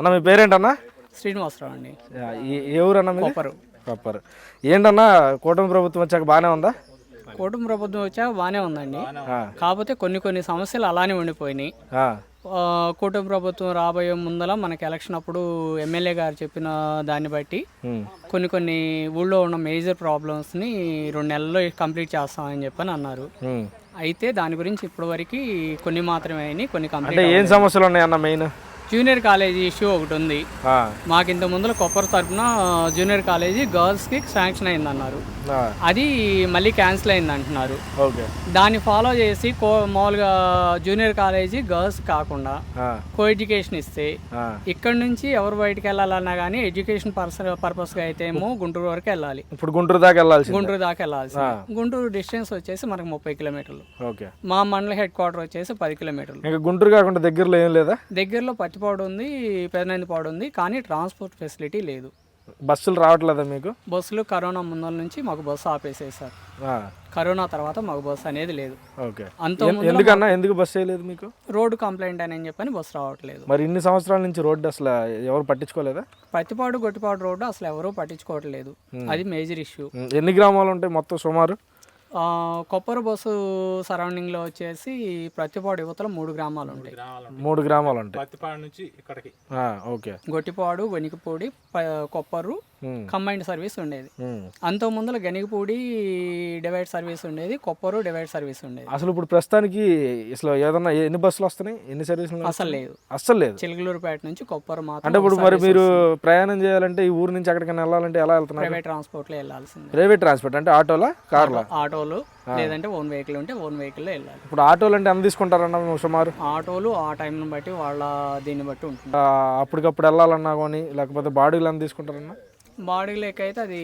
అన్న మీ పేరేంటన్నా? శ్రీనివాసరావు అండి. ఏ ఊరు అన్న? కొప్పరు. ఏంటన్నా కూటమి ప్రభుత్వం వచ్చాక బాగానే ఉందా? కూటమి ప్రభుత్వం వచ్చాక బాగానే ఉందండి. కాకపోతే కొన్ని సమస్యలు అలానే ఉండిపోయినాయి. కూటమి ప్రభుత్వం రాబోయే ముందల మనకి ఎలక్షన్ అప్పుడు ఎమ్మెల్యే గారు చెప్పిన దాన్ని బట్టి కొన్ని ఊళ్ళో ఉన్న మేజర్ ప్రాబ్లమ్స్ని 2 నెలల్లో కంప్లీట్ చేస్తామని చెప్పని అన్నారు. అయితే దాని గురించి ఇప్పటివరకు కొన్ని మాత్రమే అయినాయి, కొన్ని కంప్లీట్. ఏం సమస్యలు ఉన్నాయన్న? మెయిన్ జూనియర్ కాలేజీ ఇష్యూ ఒకటి ఉంది. మాకు ఇంత ముందులో కొప్పరు తరఫున జూనియర్ కాలేజీ గర్ల్స్కి శాంక్షన్ అయిందన్నారు. అది మళ్ళీ క్యాన్సిల్ అయింది అంటున్నారు. దాన్ని ఫాలో చేసి మామూలుగా జూనియర్ కాలేజీ గర్ల్స్ కాకుండా కో ఎడ్యుకేషన్ ఇస్తే ఇక్కడ నుంచి ఎవరు బయటకు వెళ్ళాలన్నా కానీ ఎడ్యుకేషన్ పర్పస్గా అయితే ఏమో గుంటూరు వరకు వెళ్ళాలి. ఇప్పుడు గుంటూరు దాకా వెళ్ళాల్సి. గుంటూరు డిస్టెన్స్ వచ్చేసి మనకు 30 కిలోమీటర్లు. మా మండల హెడ్ క్వార్టర్ వచ్చేసి 10 కిలోమీటర్లు. గుంటూరు కాకుండా దగ్గరలో ఏం లేదా? దగ్గరలో పత్తిపాడు ఉంది, పెదనందిపాడు ఉంది, కానీ ట్రాన్స్పోర్ట్ ఫెసిలిటీ లేదు. బస్సులు రావట్లేదా మీకు? బస్సులు కరోనా ముందల నుంచి మాకు బస్సు ఆపేసేసారు. కరోనా తర్వాత మాకు బస్సు అనేది లేదు. ఎందుకు బస్సు వేయలేదు మీకు? రోడ్డు కంప్లైంట్ అని చెప్పని బస్సు రావట్లేదు. మరి ఇన్ని సంవత్సరాల నుంచి రోడ్డు అసలు ఎవరు పట్టించుకోలేదా? పత్తిపాడు గొట్టిపాడు రోడ్డు అసలు ఎవరూ పట్టించుకోవట్లేదు. అది మేజర్ ఇష్యూ. ఎన్ని గ్రామాలు ఉంటాయి మొత్తం సుమారు? కొప్పరు బస్సు సరౌండింగ్లో వచ్చేసి ప్రతిపాడు యువతలో 3 గ్రామాలు ఉంటాయి. 3 గ్రామాలు ఉంటాయి. పత్తిపాడు నుంచి ఇక్కడికి. గొట్టిపాడు, గనికపూడి, కొప్పరు కంబైన్డ్ సర్వీస్ ఉండేది. అంత ముందుల గనికపూడి డివైడ్ సర్వీస్ ఉండేది, కొప్పరు డివైడ్ సర్వీస్ ఉండేది. అసలు ఇప్పుడు ప్రస్తుతానికి అసలు ఏదన్నా ఎన్ని బస్సులు వస్తున్నాయి? ఎన్ని సర్వీసులు? అసలు లేదు. చిలకలూరుపేట నుంచి కొప్పరు మాత్రం. అంటే ఇప్పుడు మరి మీరు ప్రయాణం చేయాలంటే ఈ ఊరు నుంచి ఎక్కడికైనా వెళ్ళాలంటే ఎలా వెళ్తున్నారు? ప్రైవేట్ ట్రాన్స్పోర్ట్ లో వెళ్ళాల్సింది. ప్రైవేట్ ట్రాన్స్పోర్ట్ అంటే ఆటోలా, కార్లా? ఆటోలు, లేదంటే ఓన్ వెహికల్ ఉంటే ఓన్ వెహికల్లో వెళ్ళాలి. ఇప్పుడు ఆటోలు అంటే ఎంత తీసుకుంటారన్న సుమారు? ఆటోలు ఆ టైంని బట్టి వాళ్ళ దీన్ని బట్టి ఉంటుంది. అప్పటికప్పుడు వెళ్ళాలన్నా కానీ లేకపోతే బాడీలు ఎంత తీసుకుంటారన్నా? బాడీ లెక్క అయితే అది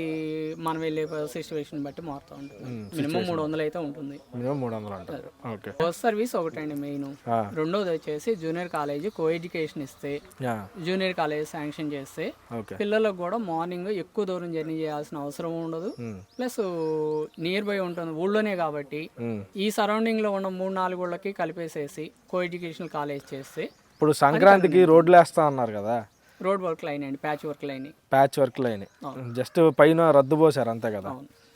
మనం వెళ్ళే సిచ్యువేషన్ బట్టి మారుతూ ఉంటుంది. మినిమం 300 అయితే ఉంటుంది. బస్ సర్వీస్ ఒకటండి మెయిన్. రెండోది వచ్చేసి జూనియర్ కాలేజీ కో ఎడ్యుకేషన్ ఇస్తే, జూనియర్ కాలేజ్ శాంక్షన్ చేస్తే పిల్లలకు కూడా మార్నింగ్ ఎక్కువ దూరం జర్నీ చేయాల్సిన అవసరం ఉండదు. ప్లస్ నియర్ బై ఉంటుంది ఊళ్ళోనే కాబట్టి ఈ సరౌండింగ్ లో ఉన్న 3-4 ఊళ్ళకి కలిపేసేసి కో ఎడ్యుకేషన్ కాలేజ్ చేస్తే. ఇప్పుడు సంక్రాంతికి రోడ్లు వేస్తా అన్నారు కదా? రోడ్ వర్క్ లైన్ అండి, ప్యాచ్ వర్క్ లైన్. జస్ట్ పైన రద్దు పోసారు అంతే కదా?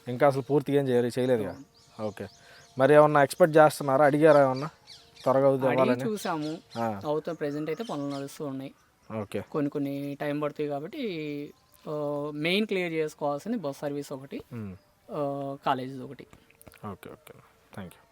ఇంకా అసలు పూర్తిగా ఏం చేయలేదు కదా? ఓకే. మరి ఏమన్నా ఎక్స్పెక్ట్ చేస్తున్నారా? అడిగారా ఏమన్నా త్వరగా చూసాము అవుతా. ప్రెసెంట్ అయితే పనులు నడుస్తూ ఉన్నాయి. ఓకే. కొన్ని టైం పడుతుంది కాబట్టి మెయిన్ క్లియర్ చేసుకోవాల్సింది బస్ సర్వీస్ ఒకటి, కాలేజెస్ ఒకటి. ఓకే. Thank you.